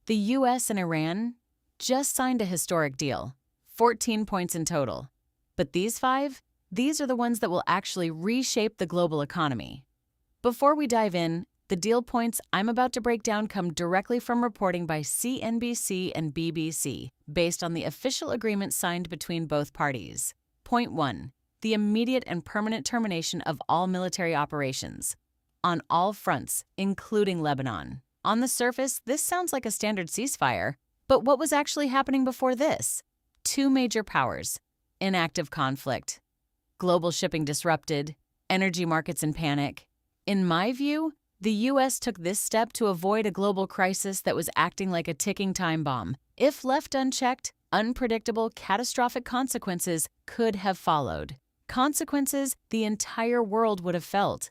The US and Iran just signed a historic deal, 14 points in total. But these are the ones that will actually reshape the global economy. Before we dive in, the deal points I'm about to break down come directly from reporting by CNBC and BBC, based on the official agreement signed between both parties. Point 1. The immediate and permanent termination of all military operations, on all fronts, including Lebanon. On the surface, this sounds like a standard ceasefire, but what was actually happening before this? Two major powers, in active conflict, global shipping disrupted, energy markets in panic. In my view, the U.S. took this step to avoid a global crisis that was acting like a ticking time bomb. If left unchecked, unpredictable, catastrophic consequences could have followed. Consequences the entire world would have felt.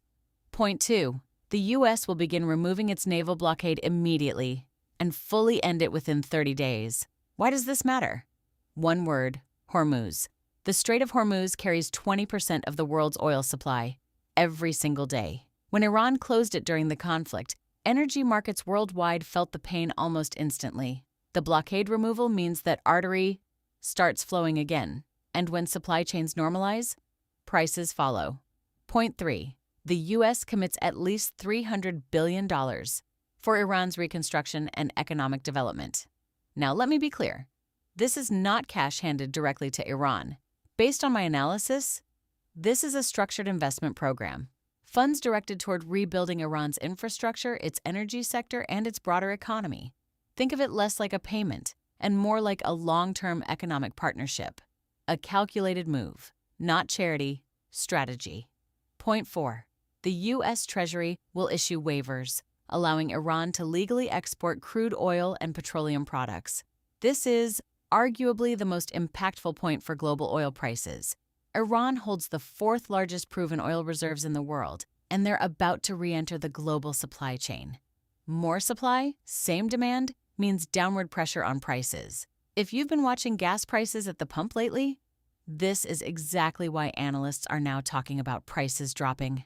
Point 2. The U.S. will begin removing its naval blockade immediately and fully end it within 30 days. Why does this matter? One word: Hormuz. The Strait of Hormuz carries 20% of the world's oil supply every single day. When Iran closed it during the conflict, energy markets worldwide felt the pain almost instantly. The blockade removal means that artery starts flowing again, and when supply chains normalize, prices follow. Point 3. The U.S. commits at least $300 billion for Iran's reconstruction and economic development. Now, let me be clear. This is not cash handed directly to Iran. Based on my analysis, this is a structured investment program. Funds directed toward rebuilding Iran's infrastructure, its energy sector, and its broader economy. Think of it less like a payment and more like a long-term economic partnership. A calculated move, not charity, strategy. Point 4. The U.S. Treasury will issue waivers, allowing Iran to legally export crude oil and petroleum products. This is arguably the most impactful point for global oil prices. Iran holds the fourth largest proven oil reserves in the world, and they're about to re-enter the global supply chain. More supply, same demand, means downward pressure on prices. If you've been watching gas prices at the pump lately, this is exactly why analysts are now talking about prices dropping.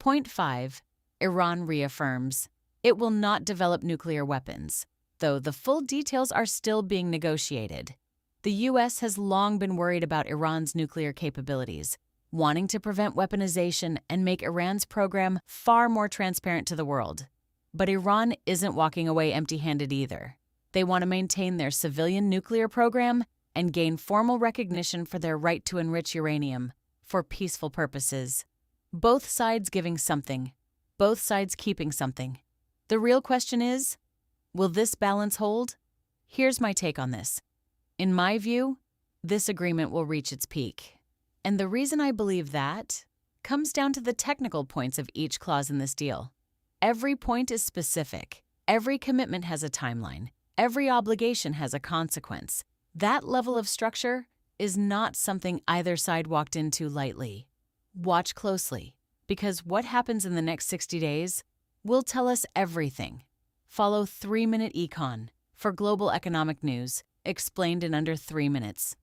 Point 5. Iran reaffirms it will not develop nuclear weapons, though the full details are still being negotiated. The U.S. has long been worried about Iran's nuclear capabilities, wanting to prevent weaponization and make Iran's program far more transparent to the world. But Iran isn't walking away empty-handed either. They want to maintain their civilian nuclear program and gain formal recognition for their right to enrich uranium for peaceful purposes. Both sides giving something, both sides keeping something. The real question is, will this balance hold? Here's my take on this. In my view, this agreement will reach its peak. And the reason I believe that comes down to the technical points of each clause in this deal. Every point is specific. Every commitment has a timeline. Every obligation has a consequence. That level of structure is not something either side walked into lightly. Watch closely, because what happens in the next 60 days will tell us everything. Follow 3-Minute Econ for global economic news, explained in under 3 minutes.